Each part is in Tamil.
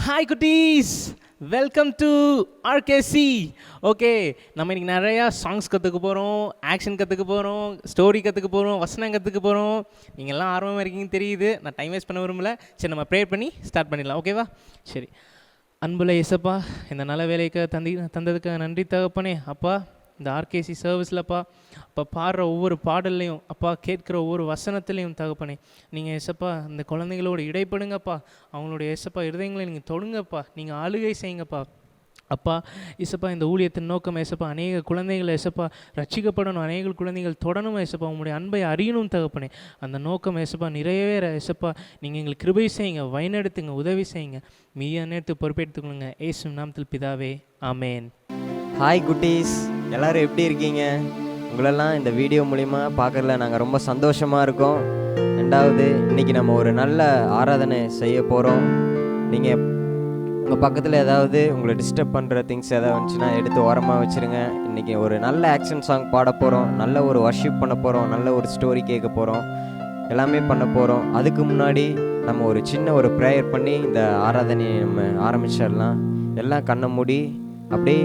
ஹாய் குட்டீஸ், வெல்கம் டு ஆர்கேசி. ஓகே, நம்ம இன்றைக்கி நிறையா சாங்ஸ் கற்றுக்க போகிறோம், ஆக்ஷன் கற்றுக்க போகிறோம், ஸ்டோரி கற்றுக்க போகிறோம், வசனம் கற்றுக்க போகிறோம். நீங்கள்லாம் ஆர்வமாக இருக்கீங்கன்னு தெரியுது. நான் டைம் வேஸ்ட் பண்ண விரும்பல. சரி, நம்ம ப்ரேயர் பண்ணி ஸ்டார்ட் பண்ணிடலாம். ஓகேவா? சரி. அன்புள்ள இயேசப்பா, இந்த நல்ல வேலைக்கு தந்ததுக்கு நன்றி தகப்பனே. அப்பா, இந்த ஆர்கேசி சர்வீஸ்லப்பா அப்போ பாடுற ஒவ்வொரு பாடல்லையும், அப்பா கேட்குற ஒவ்வொரு வசனத்துலேயும் தகப்பனே, நீங்கள் ஏசப்பா இந்த குழந்தைங்களோட இடைப்படுங்கப்பா. அவங்களுடைய ஏசப்பா இருதயங்களை நீங்கள் தொடுங்கப்பா, நீங்கள் ஆளுகை செய்யுங்கப்பா. அப்பா ஏசப்பா, இந்த ஊழியத்தின் நோக்கம் ஏசப்பா அநேக குழந்தைகள் ஏசப்பா ரட்சிக்கப்படணும், அநேக குழந்தைகள் தொடணும் ஏசப்பா, உங்களுடைய அன்பை அறியணும் தகப்பனே. அந்த நோக்கம் ஏசப்பா நிறைவேற ஏசப்பா நீங்கள் எங்களுக்கு கிருபை செய்யுங்க, வழிநடத்துங்க, உதவி செய்யுங்க. மீதிய நேரத்துக்கு பொறுப்பெடுத்துக்கொள்ளுங்க. இயேசு நாமத்தில் பிதாவே, ஆமேன். ஹாய் குட்டீஸ், எல்லோரும் எப்படி இருக்கீங்க? உங்களெல்லாம் இந்த வீடியோ மூலிமா பார்க்குறதுல நாங்கள் ரொம்ப சந்தோஷமாக இருக்கோம். ரெண்டாவது, இன்றைக்கி நம்ம ஒரு நல்ல ஆராதனை செய்ய போகிறோம். நீங்கள் உங்கள் பக்கத்தில் ஏதாவது உங்களை டிஸ்டர்ப் பண்ணுற திங்ஸ் ஏதாவது வந்துச்சுன்னா எடுத்து ஓரமாக வச்சுருங்க. இன்றைக்கி ஒரு நல்ல ஆக்ஷன் சாங் பாட போகிறோம், நல்ல ஒரு வர்ஷிப் பண்ண போகிறோம், நல்ல ஒரு ஸ்டோரி கேட்க போகிறோம், எல்லாமே பண்ண போகிறோம். அதுக்கு முன்னாடி நம்ம ஒரு சின்ன ஒரு ப்ரேயர் பண்ணி இந்த ஆராதனையை நம்ம ஆரம்பிச்சிடலாம். எல்லாம் கண்ணை மூடி அப்படியே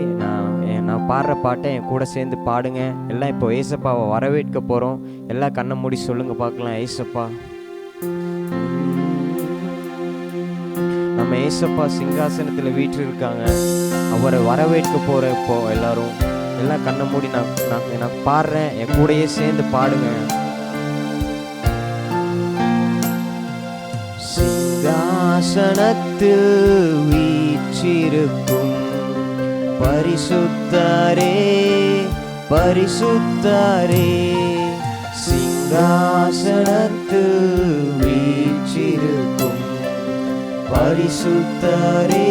நான் பாடுற பாட்டை என் கூட சேர்ந்து பாடுங்க. எல்லாம் இப்போ ஏசப்பாவை வரவேற்க போகிறோம். எல்லாம் கண்ணை மூடி சொல்லுங்கள் பார்க்கலாம். ஏசப்பா, நம்ம ஏசப்பா சிங்காசனத்தில் வீற்றிருக்காங்க, அவரை வரவேற்க போகிற இப்போ எல்லாம் கண்ணை மூடி நான் பாடுறேன், என் கூடயே சேர்ந்து பாடுங்க. சிங்காசனத்தில் வீற்றிருக்கும் பரிசுத்தரே, பரிசுத்தரே, சிங்காசனத்தில் வீற்றிருக்கும் பரிசுத்தரே,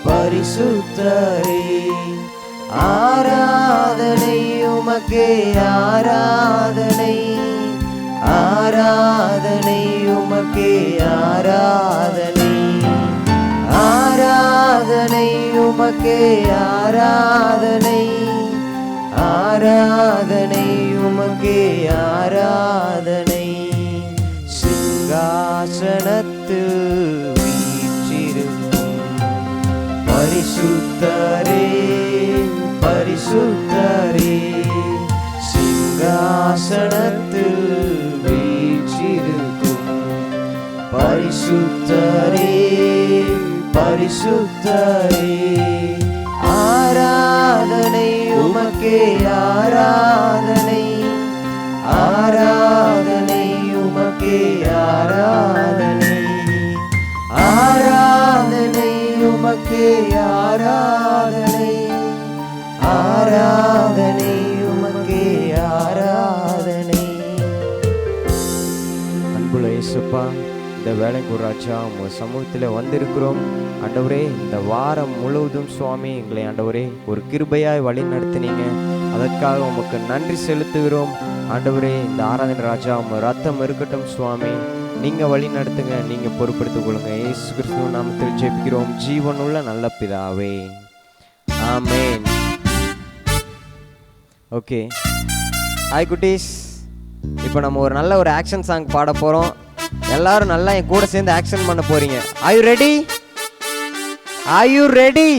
பரிசுத்தரே, ஆராதனை உமக்கே, ஆராதனை, ஆராதனை உமக்கே, ஆராதனை, ஆராதனை உமக்கே, ஆராதனை, ஆராதனை உமக்கே, ஆராதனை, சிங்காசனத்தில் வீற்றிருக்கும் பரிசுத்தரே, பரிசுத்தரே, சிங்காசனத்தில் வீற்றிருக்கும் பரிசுத்தரே, பரிசுத்தரே, ஆராதனை உமக்கே, ஆராதனை, ஆராதனை உமக்கே, ஆராதனை, ஆராதனை உமக்கே, ஆராதனை, ஆராதனை உமக்கே, ஆராதனை. அன்புள்ள இயேசுப்பா, இந்த வேலைக்கு ராஜா உங்கள் சமூகத்தில் வந்திருக்கிறோம். ஆண்டவரே, இந்த வாரம் முழுவதும் சுவாமி எங்களை ஆண்டவரே ஒரு கிருபையாய் வழி நடத்தினீங்க. அதற்காக உமக்கு நன்றி செலுத்துகிறோம். ஆண்டவரே, இந்த ஆராதனை ராஜா உங்கள் ரத்தம் இருக்கட்டும் சுவாமி, நீங்கள் வழி நடத்துங்க, நீங்கள் பொறுப்படுத்திக் கொள்ளுங்க. இயேசு கிறிஸ்துவ நாமத்தில் ஜெபிக்கிறோம் ஜீவனுள்ள நல்ல பிதாவே, ஆமேன். ஓகே, ஹாய் குட்டீஸ், இப்போ நம்ம ஒரு நல்ல ஒரு ஆக்ஷன் சாங் பாட போகிறோம். எல்லாரும் நல்லா என் கூட சேர்ந்து ஆக்ஷன் பண்ண போறீங்க. Are you ready? Are you ready?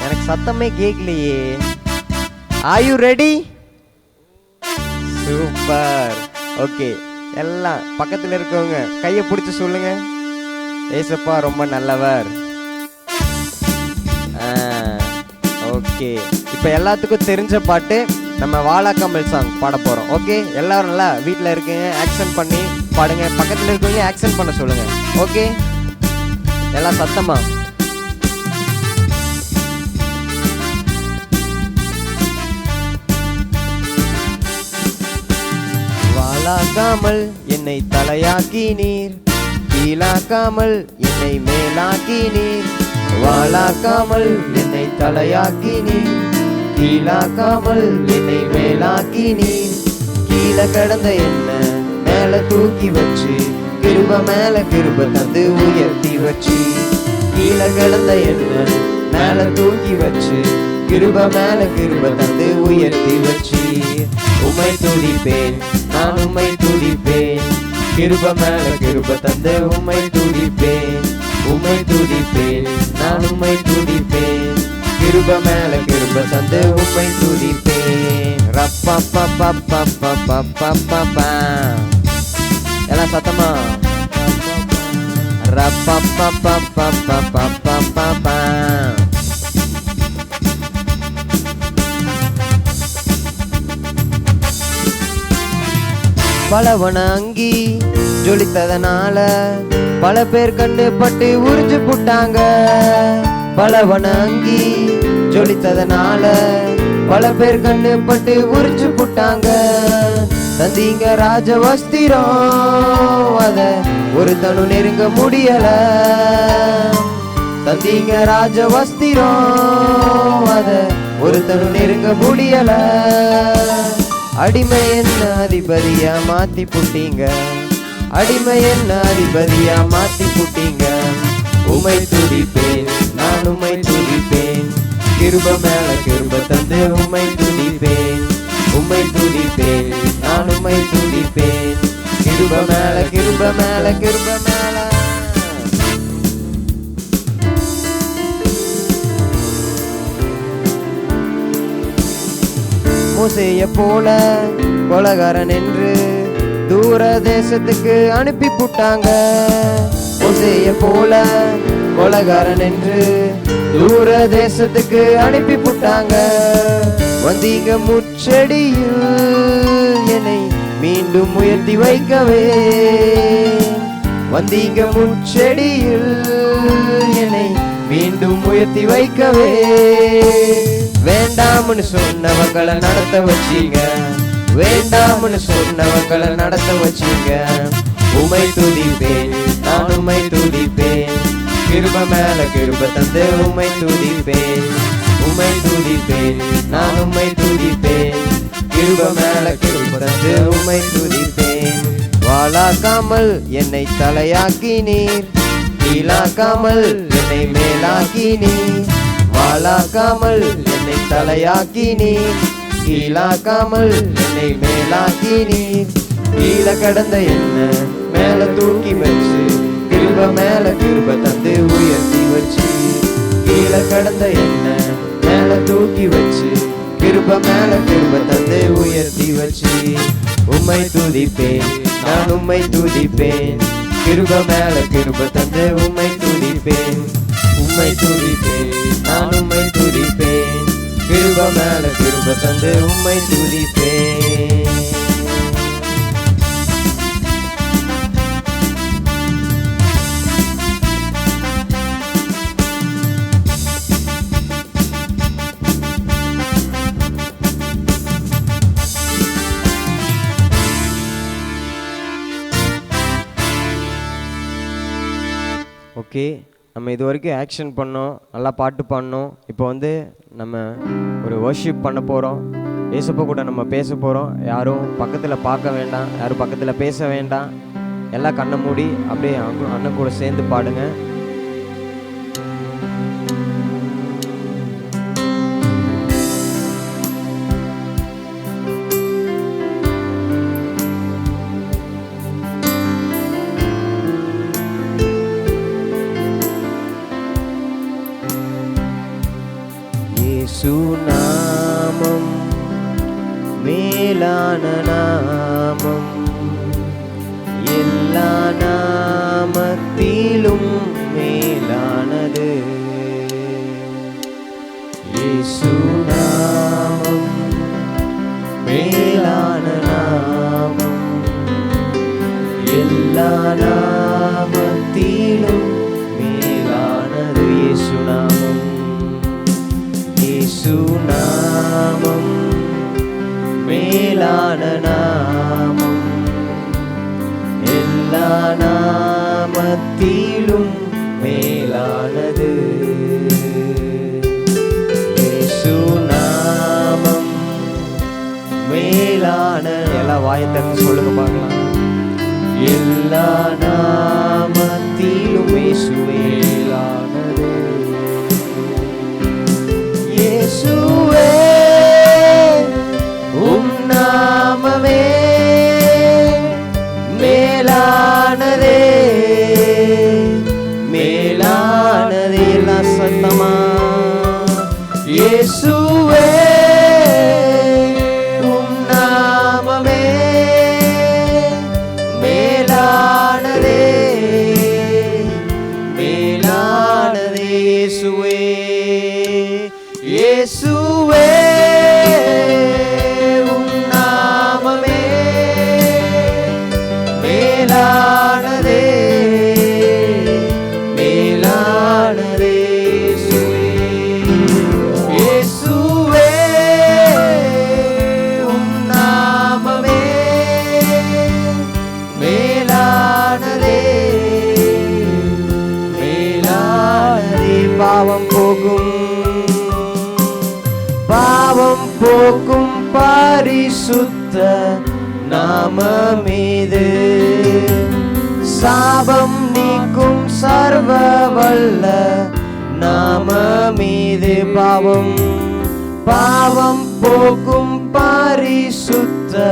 எனக்கு சத்தமே கேட்கலையே. Are you ready? Super. Okay, எல்லாம் பக்கத்தில் இருக்கவங்க கையை பிடிச்சி சொல்லுங்க, ஏசப்பா ரொம்ப நல்லவர். ஓகே, இப்போ எல்லாத்துக்கும் தெரிஞ்ச பாட்டு நம்ம வாழாக்கமல் சாங் பாட போகிறோம். ஓகே, எல்லாரும் நல்லா வீட்டில் இருக்கீங்க, ஆக்ஷன் பண்ணி பாடுங்க. பக்கத்தில் இருக்கவங்க ஆக்ஷன் பண்ண சொல்லுங்க. ஓகே, எல்லாம் சத்தமா. வாழாக்காமல் என்னை தலையாக்கி நீர், கீழாக்காமல் என்னை மேலாக்கி நீர், வாழாக்காமல் என்னை தலையாக்கி நீர், கீழாக்காமல் என்னை மேலாக்கி நீர், கீழே கடந்த என்ன மேல தூக்கி வச்சு, கிருப மேல கிருப தந்து உயர்த்தி வச்சு, கீழே கடந்த என்ன மேல தூக்கி வச்சு, கிருப மேல கிருப தந்து உயர்த்தி வச்சு, உம்மை துதிப்பேன், நான் உம்மை துதிப்பேன், கிருப மேல கிருப தந்து உம்மை துதிப்பேன், கிருப மேல கிருப தந்து உம்மை துதிப்பேன். ரப்பப்பப்பப்பப்பப்பப்பப்பா. எல்லாம் சத்தமா ரப்பப்பப்பப்பப்பப்பப்பா. பலவன அங்கி ஜொலித்ததனால பல பேர் கண்டு பட்டு உறிஞ்சு புட்டாங்க. பலவன அங்கி ஜொலித்ததனால பல பேர் கண்டு பட்டு உறிஞ்சு புட்டாங்க. தந்தீங்க ராஜ வஸ்திரம், அத ஒருத்தனு நெருங்க முடியல. தந்தீங்க ராஜ வஸ்திரம், அத ஒருத்தனு நெருங்க முடியல. அடிமை என்ன அதிபதியா மாத்தி புட்டீங்க. அடிமை என்ன அதிபதியா மாத்தி புட்டீங்க. உம்மை துதிப்பேன், நான் உம்மை துதிப்பேன். கிருப மேல கிருப தந்து உம்மை துதிப்பேன். உம்மை துதிப்பேன், நான் உம்மை துதிப்பேன். கிருப மேல கிருப மேல கிருப மேல. மோசேய போல கொலகாரன் என்று தூர தேசத்துக்கு அனுப்பி புட்டாங்க. மோசேய போல கொலகாரன் என்று தூர தேசத்துக்கு அனுப்பி புட்டாங்க. வந்தீங்க முச்செடியில் என்னை மீண்டும் உயர்த்தி வைக்கவே. வந்தீங்க முச்செடியில் என்னை மீண்டும் உயர்த்தி வைக்கவே. வேண்டாம்னு சொன்னவங்களை நடத்த வச்சீங்க. வேண்டாம்னு சொன்னவங்களை நடத்த வச்சீங்க. உம்மை துதிப்பேன், நான் உம்மை துதிப்பேன். கிருப மேல கிருப தந்து உம்மை துதிப்பேன். உம்மை துதிப்பேன், நான் உம்மை துதிப்பேன். கிருப மேல கிருப தந்து உம்மை துதிப்பேன். வாளாக்காமல் என்னை தலையாக்கினீர், கீழாக்காமல் என்னை மேலாக்கினீர். வாளாக்காமல் என்னை தலையாக்கினீர், கீழாக்காமல் என்னை மேலாக்கினீர். கீழே கடந்த என்ன மேல தூக்கி வச்சு, கிருப மேல கிருப தந்து உயர்த்தி வச்சு. கீழே கடந்த என்ன மேல தூக்கி வச்சு, கிருப மேல கிருப தந்து உயர்த்தி வச்சு. உம்மை துதிப்பேன், நான் உம்மை துதிப்பேன். கிருப மேல கிருப தந்து உம்மை துதிப்பேன். உம்மை துதிப்பேன், நான் உம்மை துதிப்பேன். கிருப மேல கிருப தந்து உம்மை துதிப்பேன். ஓகே, நம்ம இது வரைக்கும் ஆக்ஷன் பண்ணோம், நல்லா பாட்டு பாடினோம். இப்போ வந்து நம்ம ஒரு வர்ஷிப் பண்ண போகிறோம். ஏசப்பா கூட நம்ம பேச போகிறோம். யாரும் பக்கத்தில் பார்க்க வேண்டாம், யாரும் பக்கத்தில் பேச வேண்டாம். எல்லாம் கண்ணை மூடி அப்படியே அண்ணன் கூட சேர்ந்து பாடுங்க. சுநாமம் மேலான நாமம், எல்லா நாமத்திலும் மேலானது. இயேசு நாமம் மேலான நாமம், எல்லா நாமத்திலும் மேலானது. இயேசு நாமம், இயேசு நாமம் மேலான நாமம், எல்லா நாமத்திலும் மேலானது. இயேசு நாமம் மேலான, எல்லா வாயத்தன்னு சொல்லுங்க பார்க்கலாம். எல்லா நாமத்திலும் இயேசு மேலானது. இயேசுவே உம் நாமமே மேலானதே, மேலானதே. எல்லாம் சத்தமா பாவம் போகும், பாவம் போக்கும் பரிசுத்த நாமமீது, சாபம் நீக்கும் சர்வ வல்ல நாமமீது. பாவம் பாவம் போக்கும் பரிசுத்த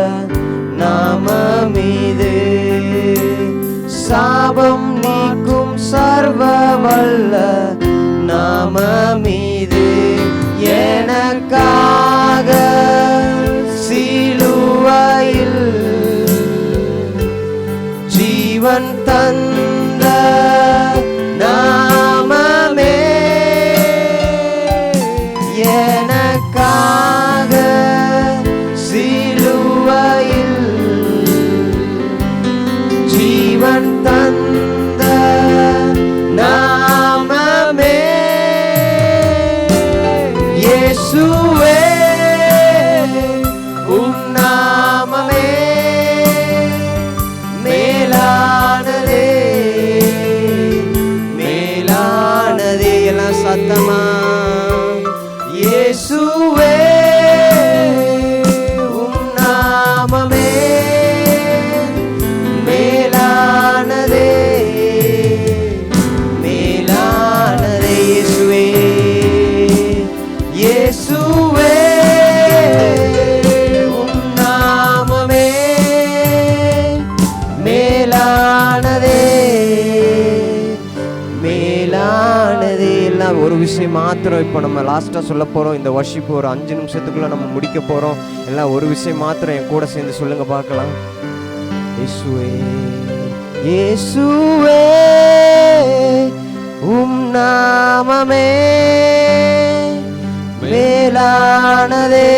நாமமீது, சாபம் நீக்கும் சர்வ வல்ல நாமமீது. எனக்காக சிலுவையில் ஜீவன் தந்த நாமமே, எனக்காக சிலுவையில் ஜீவன் தந்த நாமமே, இயேசுவே உம் நாமமே மேலானதே, மேலானதே. எல்லாம் சத்தமா, இயேசுவே உம் நாமமே மேலானதே, மேலானதே. இயேசுவே இயேசுவே உம் நாமமே மேலானதே, மேலானதே. எல்லாம் ஒரு விஷயம் மாத்திரம் இப்போ நம்ம லாஸ்ட்டாக சொல்ல போகிறோம். இந்த வர்ஷிப் ஒரு 5 நிமிஷத்துக்குள்ளே நம்ம முடிக்க போகிறோம். எல்லாம் ஒரு விஷயம் மாத்திரம் என் கூட சேர்ந்து சொல்லுங்க பார்க்கலாம். இயேசுவே இயேசுவே உம் நாமமே மேலானதே,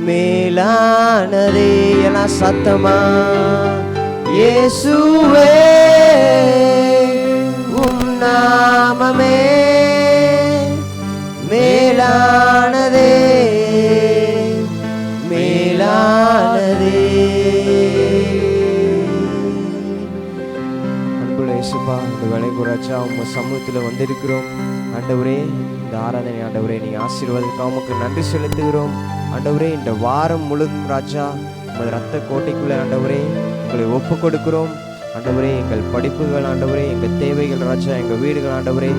மேலானதே. எல்லாம் சத்தமா, இயேசுவே உம் நாமமே மேலானதே, மேலானதே. அன்புள்ள இயேசுப்பா, இந்த வேலைக்குறாச்சா உங்க சமூகத்தில் வந்திருக்கிறோம் ஆண்டவரே. இந்த ஆராதனை ஆண்டவரே நீங்க ஆசீர்வாதத்துக்கு உமக்கு நன்றி செலுத்துகிறோம் ஆண்டவரே. இந்த வாரம் முழுதும் ராஜா உங்கள் ரத்த கோட்டைக்குள்ளே ஆண்டவரே உங்களை ஒப்பு கொடுக்கிறோம் ஆண்டவரே. எங்கள் படிப்புகள் ஆண்டவரே, எங்கள் தேவைகள் ராஜா, எங்கள் வீடுகள் ஆண்டவரே,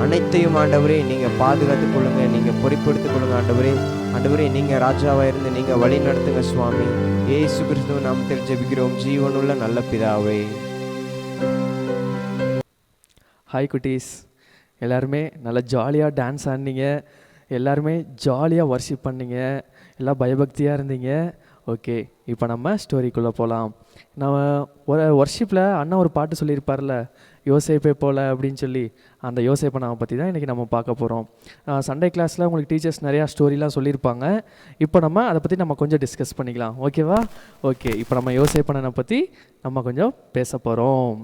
அனைத்தையும் ஆண்டவரே நீங்கள் பாதுகாத்துக் கொள்ளுங்க, நீங்கள் பொறுப்பெடுத்துக் கொள்ளுங்க ஆண்டவரே. ஆண்டவரே நீங்கள் ராஜாவாக இருந்து நீங்கள் வழி நடத்துங்க சுவாமி. இயேசு கிறிஸ்துவ நாமத்தில் ஜெபிக்கிறோம் ஜீவனுள்ள நல்ல பிதாவே. ஹாய் குட்டீஸ், எல்லாருமே நல்லா ஜாலியாக டான்ஸ் ஆடினீங்க, எல்லாருமே ஜாலியாக வர்ஷிப் பண்ணிங்க, எல்லாம் பயபக்தியாக இருந்தீங்க. ஓகே, இப்போ நம்ம ஸ்டோரிக்குள்ளே போகலாம். நம்ம ஒரு வர்ஷிப்பில் அண்ணா ஒரு பாட்டு சொல்லியிருப்பார்ல, யோசேப்பை போல அப்படின்னு சொல்லி, அந்த யோசேப்பை நாம பற்றி தான் இன்றைக்கி நம்ம பார்க்க போகிறோம். சண்டே கிளாஸில் உங்களுக்கு டீச்சர்ஸ் நிறையா ஸ்டோரிலாம் சொல்லியிருப்பாங்க. இப்போ நம்ம அதை பற்றி நம்ம கொஞ்சம் டிஸ்கஸ் பண்ணிக்கலாம், ஓகேவா? ஓகே, இப்போ நம்ம யோசேப்பண்ணனை பற்றி நம்ம கொஞ்சம் பேச போகிறோம்.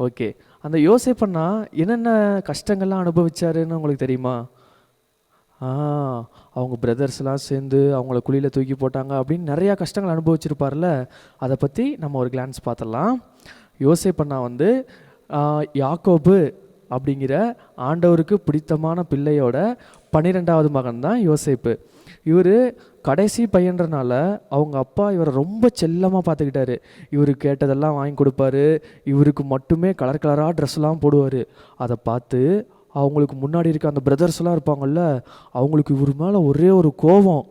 ஓகே, அந்த யோசேப்பண்ணா என்னென்ன கஷ்டங்கள்லாம் அனுபவிச்சாருன்னு உங்களுக்கு தெரியுமா? அவங்க பிரதர்ஸ்லாம் சேர்ந்து அவங்கள குழியில் தூக்கி போட்டாங்க அப்படின்னு நிறையா கஷ்டங்கள் அனுபவிச்சிருப்பார்ல, அதை பற்றி நம்ம ஒரு கிளான்ஸ் பார்த்துடலாம். யோசேப்பண்ணா வந்து யாக்கோபு அப்படிங்கிற ஆண்டவருக்கு பிடித்தமான பிள்ளையோட 12வது மகன் தான் யோசேப்பு. இவர் கடைசி பையன்றனால அவங்க அப்பா இவரை ரொம்ப செல்லமாக பார்த்துக்கிட்டாரு. இவர் கேட்டதெல்லாம் வாங்கி கொடுப்பாரு, இவருக்கு மட்டுமே கலர் கலராக ட்ரெஸ்லாம் போடுவார். அதை பார்த்து அவங்களுக்கு முன்னாடி இருக்க அந்த பிரதர்ஸ்லாம் இருப்பாங்கள்ல, அவங்களுக்கு இவர் மேலே ஒரே ஒரு கோபம்.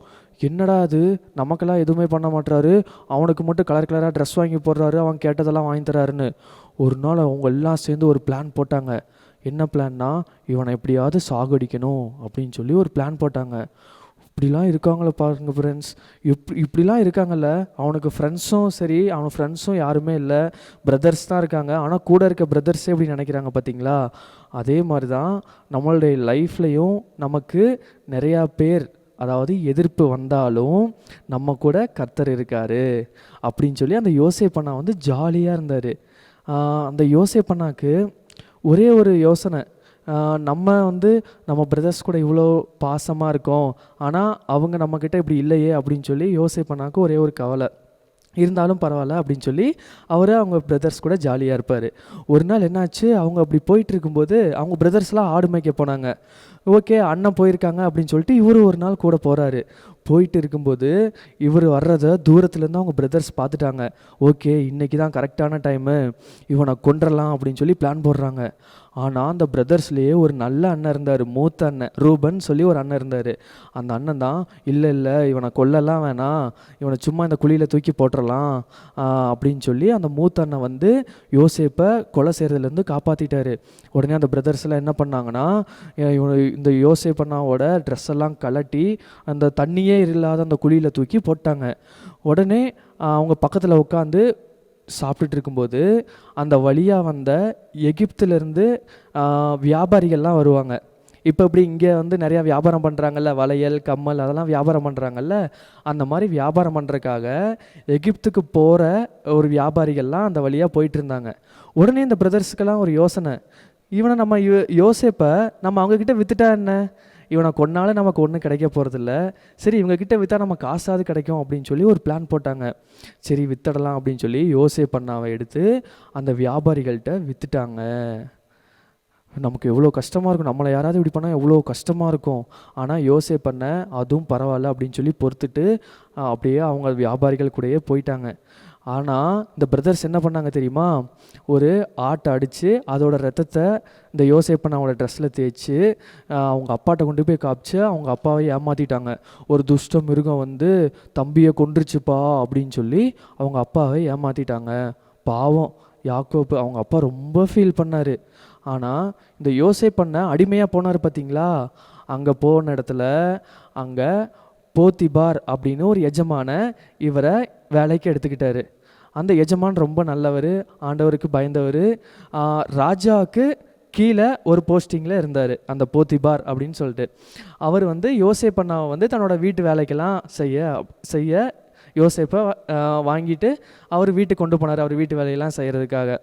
என்னடா அது, நமக்கெல்லாம் எதுவுமே பண்ண மாட்டாரு, அவனுக்கு மட்டும் கலர் கலராக ட்ரெஸ் வாங்கி போடுறாரு, அவன் கேட்டதெல்லாம் வாங்கி தராருன்னு. ஒரு நாள் அவங்க எல்லாம் சேர்ந்து ஒரு பிளான் போட்டாங்க. என்ன பிளான்னா, இவனை எப்படியாவது சாகடிக்கணும் அப்படின்னு சொல்லி ஒரு பிளான் போட்டாங்க. இப்படிலாம் இருக்காங்களே பாருங்க ஃப்ரெண்ட்ஸ், இப்படிலாம் இருக்காங்கல்ல. அவனுக்கு ஃப்ரெண்ட்ஸும் சரி, அவன் ஃப்ரெண்ட்ஸும் யாருமே இல்லை, பிரதர்ஸ் தான் இருக்காங்க. ஆனால் கூட இருக்க பிரதர்ஸே இப்படி நினைக்கிறாங்க பார்த்தீங்களா? அதே மாதிரி தான் நம்மளுடைய லைஃப்லையும் நமக்கு நிறையா பேர், அதாவது எதிர்ப்பு வந்தாலும் நம்ம கூட கர்த்தர் இருக்கார் அப்படின்னு சொல்லி அந்த யோசேப்பண்ணா வந்து ஜாலியாக இருந்தார். அந்த யோசேப்பண்ணாக்கு ஒரே ஒரு யோசனை, நம்ம வந்து நம்ம பிரதர்ஸ் கூட இவ்வளோ பாசமாக இருக்கோம், ஆனால் அவங்க நம்மக்கிட்ட இப்படி இல்லையே அப்படின்னு சொல்லி யோசேப்பண்ணாக்கு ஒரே ஒரு கவலை. இருந்தாலும் பரவாயில்ல அப்படின்னு சொல்லி அவர் அவங்க பிரதர்ஸ் கூட ஜாலியாக இருப்பார். ஒரு நாள் என்னாச்சு, அவங்க அப்படி போயிட்டு இருக்கும்போது அவங்க பிரதர்ஸ்லாம் ஆடு மேய்க்க போனாங்க. ஓகே, அண்ணன் போயிருக்காங்க அப்படின்னு சொல்லிட்டு இவர் ஒரு நாள் கூட போகிறாரு. போயிட்டு இருக்கும்போது இவர் வர்றதை தூரத்துலேருந்து அவங்க பிரதர்ஸ் பார்த்துட்டாங்க. ஓகே, இன்றைக்கி தான் கரெக்டான டைமு, இவனை கொன்றலாம் அப்படின்னு சொல்லி பிளான் போடுறாங்க. ஆனால் அந்த பிரதர்ஸ்லேயே ஒரு நல்ல அண்ணன் இருந்தார், மூத்த அண்ணன் ரூபன் சொல்லி ஒரு அண்ணன் இருந்தார். அந்த அண்ணன் தான் இல்லை இல்லை இவனை கொல்லலாம் வேணாம், இவனை சும்மா இந்த குழியில் தூக்கி போட்டுடலாம் அப்படின்னு சொல்லி அந்த மூத்த அண்ணன் வந்து யோசேப்பை கொலை செய்கிறதுலேருந்து காப்பாற்றிட்டாரு. உடனே அந்த பிரதர்ஸ்லாம் என்ன பண்ணாங்கன்னா, இந்த யோசேப் அண்ணாவோட ட்ரெஸ் எல்லாம் கலட்டி அந்த தண்ணியே இல்லாத அந்த குழியில் தூக்கி போட்டாங்க. உடனே அவங்க பக்கத்தில் உட்காந்து சாப்பிட்டுட்டு இருக்கும்போது அந்த வழியாக வந்த எகிப்திலேருந்து வியாபாரிகள்லாம் வருவாங்க. இப்போ இப்படி இங்கே வந்து நிறையா வியாபாரம் பண்ணுறாங்கல்ல, வளையல் கம்மல் அதெல்லாம் வியாபாரம் பண்ணுறாங்கல்ல, அந்த மாதிரி வியாபாரம் பண்ணுறதுக்காக எகிப்துக்கு போகிற ஒரு வியாபாரிகள்லாம் அந்த வழியாக போயிட்டு இருந்தாங்க. உடனே இந்த பிரதர்ஸுக்கெல்லாம் ஒரு யோசனை, இவனை நம்ம யோசேப்பை நம்ம அவங்கக்கிட்ட வித்துட்டா என்ன, இவனை கொன்னாலும் நமக்கு ஒன்றும் கிடைக்க போகிறதில்ல, சரி இவங்கக்கிட்ட விற்றா நம்ம காசாவது கிடைக்கும் அப்படின்னு சொல்லி ஒரு பிளான் போட்டாங்க. சரி வித்துடலாம் அப்படின்னு சொல்லி யோசேப் அண்ணாவை எடுத்து அந்த வியாபாரிகள்கிட்ட விற்றுட்டாங்க. நமக்கு எவ்வளோ கஷ்டமாக இருக்கும், நம்மளை யாராவது இப்படி பண்ணால் எவ்வளோ கஷ்டமாக இருக்கும். ஆனால் யோசேப் அண்ணன் அதுவும் பரவாயில்ல அப்படின்னு சொல்லி பொறுத்துட்டு அப்படியே அவங்க வியாபாரிகள் கூடயே போயிட்டாங்க. ஆனால் இந்த பிரதர்ஸ் என்ன பண்ணாங்க தெரியுமா, ஒரு ஆட்டை அடித்து அதோட ரத்தத்தை இந்த யோசேப்பண்ணாவோட ட்ரெஸ்ஸில் தேய்ச்சி அவங்க அப்பாட்ட கொண்டு போய் காமிச்சு அவங்க அப்பாவை ஏமாற்றிட்டாங்க. ஒரு துஷ்ட மிருகம் வந்து தம்பியை கொன்றுச்சுப்பா அப்படின்னு சொல்லி அவங்க அப்பாவை ஏமாற்றிட்டாங்க. பாவம் யாக்கோபு அவங்க அப்பா ரொம்ப ஃபீல் பண்ணார். ஆனால் இந்த யோசேப்பண்ண அடிமையாக போனார் பார்த்தீங்களா, அங்கே போன இடத்துல அங்கே போத்திபார் அப்படின்னு ஒரு எஜமான இவரை வேலைக்கு எடுத்துக்கிட்டாரு. அந்த எஜமான் ரொம்ப நல்லவர், ஆண்டவருக்கு பயந்தவர், ராஜாவுக்கு கீழே ஒரு போஸ்டிங்கில் இருந்தார் அந்த போத்திபார் அப்படின்னு சொல்லிட்டு. அவர் வந்து யோசேப்பண்ணாவை வந்து தன்னோட வீட்டு வேலைக்கெல்லாம் செய்ய யோசேப்பை வாங்கிட்டு அவர் வீட்டுக்கு கொண்டு போனார், அவர் வீட்டு வேலையெல்லாம் செய்கிறதுக்காக.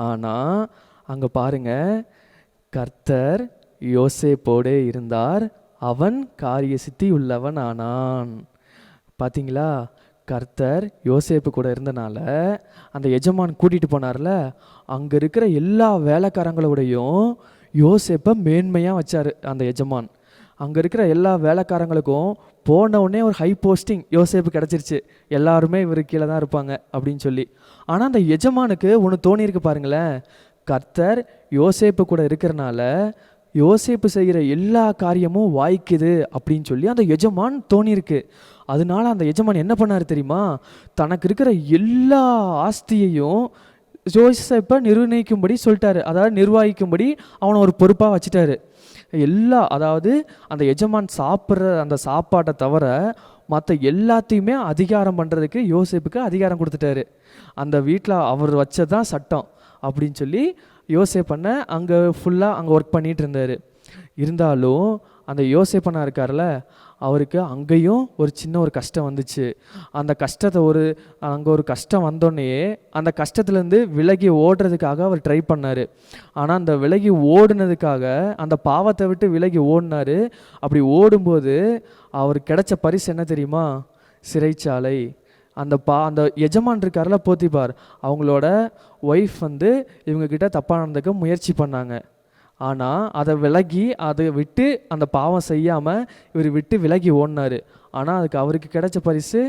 ஆனால் அங்கே பாருங்க, கர்த்தர் யோசேப்போடே இருந்தார், அவன் காரிய சித்தி உள்ளவன் ஆனான். பார்த்தீங்களா, கர்த்தர் யோசேப்பு கூட இருந்தனால அந்த எஜமான் கூட்டிகிட்டு போனார்ல, அங்கே இருக்கிற எல்லா வேலைக்காரங்களோடையும் யோசேப்பை மேன்மையாக வச்சார் அந்த எஜமான். அங்கே இருக்கிற எல்லா வேலைக்காரங்களுக்கும் போன உடனே ஒரு ஹை போஸ்டிங் யோசேப்பு கிடச்சிருச்சு, எல்லாருமே இவர் கீழே தான் இருப்பாங்க அப்படின்னு சொல்லி. ஆனால் அந்த எஜமானுக்கு ஒன்று தோணியிருக்கு பாருங்களேன், கர்த்தர் யோசேப்பு கூட இருக்கிறனால யோசேப்பு செய்கிற எல்லா காரியமும் வாய்க்குது அப்படின்னு சொல்லி அந்த எஜமான் தோணியிருக்கு. அதனால அந்த எஜமான் என்ன பண்ணார் தெரியுமா, தனக்கு இருக்கிற எல்லா ஆஸ்தியையும் யோசேப்பை நிர்ணயிக்கும்படி சொல்லிட்டாரு, அதாவது நிர்வகிக்கும்படி அவனை ஒரு பொறுப்பாக வச்சுட்டாரு. அதாவது அந்த எஜமான் சாப்பிட்ற அந்த சாப்பாட்டை தவிர மற்ற எல்லாத்தையுமே அதிகாரம் பண்ணுறதுக்கு யோசேப்புக்கு அதிகாரம் கொடுத்துட்டாரு. அந்த வீட்டில் அவர் வச்சதான் சட்டம் அப்படின்னு சொல்லி யோசேப்பண்ண அங்கே ஃபுல்லாக அங்கே ஒர்க் பண்ணிகிட்டு இருந்தார். இருந்தாலும் அந்த யோசேப்பண்ணா இருக்கார்ல, அவருக்கு அங்கேயும் ஒரு சின்ன ஒரு கஷ்டம் வந்துச்சு. அந்த கஷ்டத்தை அங்கே ஒரு கஷ்டம் வந்தோடனே அந்த கஷ்டத்துலேருந்து விலகி ஓடுறதுக்காக அவர் ட்ரை பண்ணார். ஆனால் அந்த விலகி ஓடுனதுக்காக அந்த பாவத்தை விட்டு விலகி ஓடினார். அப்படி ஓடும்போது அவருக்கு கிடைச்ச பரிசு என்ன தெரியுமா, சிறைச்சாலை. அந்த எஜமான் இருக்கார்ல போத்திபார், அவங்களோட ஒய்ஃப் வந்து இவங்கக்கிட்ட தப்பாக நடந்துக்க முயற்சி பண்ணாங்க. ஆனால் அதை விட்டு அந்த பாவம் செய்யாமல் இவர் விட்டு விலகி ஓடினார். ஆனால் அதுக்கு அவருக்கு கிடைச்ச பரிசு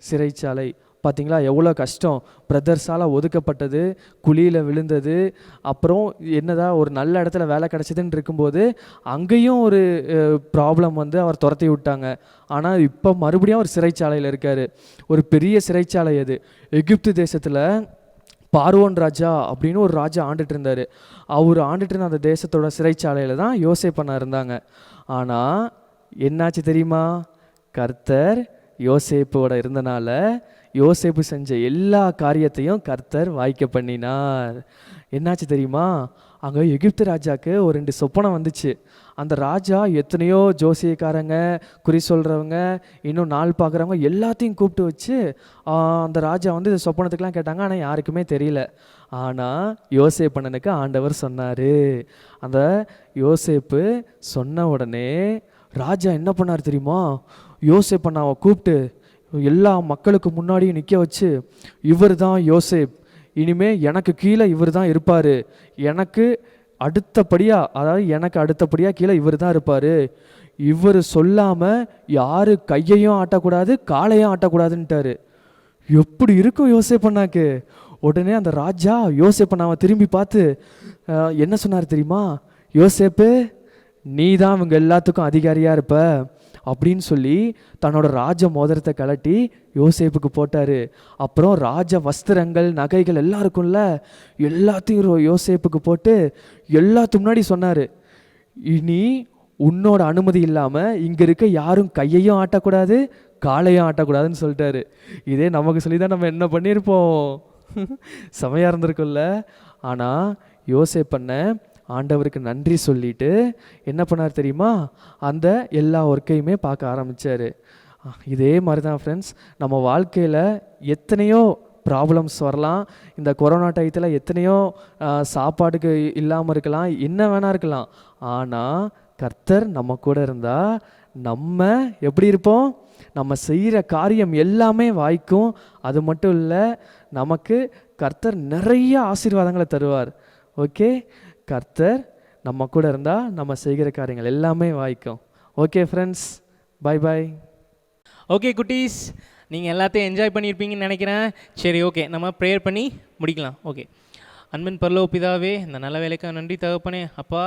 சிறைச்சாலை. பார்த்தீங்களா எவ்வளோ கஷ்டம், பிரதர்ஸால் ஒதுக்கப்பட்டது, குழியில் விழுந்தது, அப்புறம் என்னதான் ஒரு நல்ல இடத்துல வேலை கிடச்சிதுன்னு இருக்கும்போது அங்கேயும் ஒரு ப்ராப்ளம் வந்து அவர் துரத்தி விட்டாங்க. ஆனால் இப்போ மறுபடியும் அவர் சிறைச்சாலையில் இருக்கார். ஒரு பெரிய சிறைச்சாலை அது. எகிப்து தேசத்தில் பார்வோன் ராஜா அப்படின்னு ஒரு ராஜா ஆண்டுட்டு இருந்தார். அவர் ஆண்டுட்டு இருந்த அந்த தேசத்தோட சிறைச்சாலையில் தான் யோசேப்பண்ணா இருந்தாங்க. ஆனால் என்னாச்சு தெரியுமா, கர்த்தர் யோசேப்போட இருந்தனால யோசேப்பு செஞ்ச எல்லா காரியத்தையும் கர்த்தர் வாய்க்க பண்ணினார். என்னாச்சு தெரியுமா, அங்கே எகிப்து ராஜாவுக்கு ஒரு 2 சொப்பனம் வந்துச்சு. அந்த ராஜா எத்தனையோ ஜோசியக்காரங்க, குறி சொல்கிறவங்க, இன்னும் நாள் பார்க்குறவங்க எல்லாத்தையும் கூப்பிட்டு வச்சு அந்த ராஜா வந்து இந்த சொப்பனத்துக்கெலாம் கேட்டாங்க. ஆனால் யாருக்குமே தெரியல. ஆனால் யோசேப்பண்ணனுக்கு ஆண்டவர் சொன்னார். அந்த யோசேப்பு சொன்ன உடனே ராஜா என்ன பண்ணார் தெரியுமா, யோசேப்பண்ணாவை கூப்பிட்டு, எல்லா மக்களுக்கு முன்னாடியும் நிற்க வச்சு, இவர் தான் யோசேப், இனிமே எனக்கு கீழே இவர் தான் இருப்பார், எனக்கு அடுத்தபடியாக, அதாவது எனக்கு அடுத்தபடியாக கீழே இவர் தான் இருப்பார், இவர் சொல்லாமல் யார் கையையும் ஆட்டக்கூடாது காலையும் ஆட்டக்கூடாதுன்ட்டாரு. எப்படி இருக்கும் யோசேப்பண்ணாக்கு? உடனே அந்த ராஜா யோசேப்பண்ணாவை திரும்பி பார்த்து என்ன சொன்னார் தெரியுமா? யோசேப்பு, நீ தான் இவங்க எல்லாத்துக்கும் அதிகாரியாக இருப்ப அப்படின்னு சொல்லி தன்னோட ராஜ மோதிரத்தை கலட்டி யோசேப்புக்கு போட்டார். அப்புறம் ராஜ வஸ்திரங்கள் நகைகள் எல்லாம் இருக்கும்ல, எல்லாத்தையும் யோசேப்புக்கு போட்டு எல்லாத்து முன்னாடி சொன்னார், இனி உன்னோட அனுமதி இல்லாமல் இங்கே இருக்க யாரும் கையையும் ஆட்டக்கூடாது காலையும் ஆட்டக்கூடாதுன்னு சொல்லிட்டாரு. இதே நமக்கு சொல்லி தான் நம்ம என்ன பண்ணியிருப்போம்? செமையாக இருந்திருக்கும்ல. ஆனால் யோசேப்பண்ண ஆண்டவருக்கு நன்றி சொல்லிட்டு என்ன பண்ணார் தெரியுமா? அந்த எல்லா ஒர்க்கையுமே பார்க்க ஆரம்பித்தார். இதே மாதிரி தான் ஃப்ரெண்ட்ஸ், நம்ம வாழ்க்கையில் எத்தனையோ ப்ராப்ளம்ஸ் வரலாம். இந்த கொரோனா டயத்தில் எத்தனையோ சாப்பாடுக்கு இல்லாமல் இருக்கலாம், என்ன வேணா இருக்கலாம். ஆனால் கர்த்தர் நம்ம கூட இருந்தால் நம்ம எப்படி இருப்போம்? நம்ம செய்கிற காரியம் எல்லாமே வாய்க்கும். அது மட்டும் இல்லை, நமக்கு கர்த்தர் நிறைய ஆசீர்வாதங்களை தருவார். ஓகே, கர்த்தர் நம்ம கூட இருந்தால் நம்ம செய்கிற காரியங்கள் எல்லாமே வாய்க்கும். Okay friends, bye bye. Okay குட்டீஸ், நீங்கள் எல்லாத்தையும் என்ஜாய் பண்ணியிருப்பீங்கன்னு நினைக்கிறேன். சரி, ஓகே, நம்ம ப்ரேயர் பண்ணி முடிக்கலாம். ஓகே. அன்பின் பரலோக பிதாவே, இந்த நல்ல வேலைக்காக நன்றி தகப்பனே. அப்பா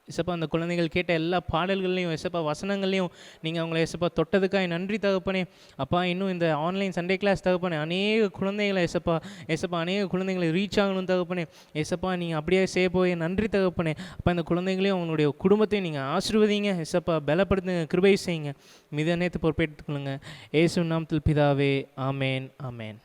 எசப்பா, அந்த குழந்தைகள் கேட்ட எல்லா பாடல்கள்லையும் எசப்பா வசனங்கள்லையும் நீங்கள் அவங்கள எசப்பா தொட்டதுக்காக நன்றி தகப்பனே. அப்பா, இன்னும் இந்த ஆன்லைன் சண்டே கிளாஸ் தகப்பனே அநேக குழந்தைகளை எசப்பா அநேக குழந்தைங்களை ரீச் ஆகணும் தகப்பனே. எசப்பா, நீங்கள் அப்படியே செய்ய போய் நன்றி தகப்பனே. அப்போ இந்த குழந்தைங்களையும் அவங்களுடைய குடும்பத்தையும் நீங்கள் ஆசீர்வதிங்க எசப்பா, பலப்படுத்துங்க, கிருபை செய்யுங்க. மித நேற்று பொறுப்பேற்றுக்கொள்ளுங்க. இயேசு நாமத்தில் பிதாவே, ஆமேன், ஆமேன்.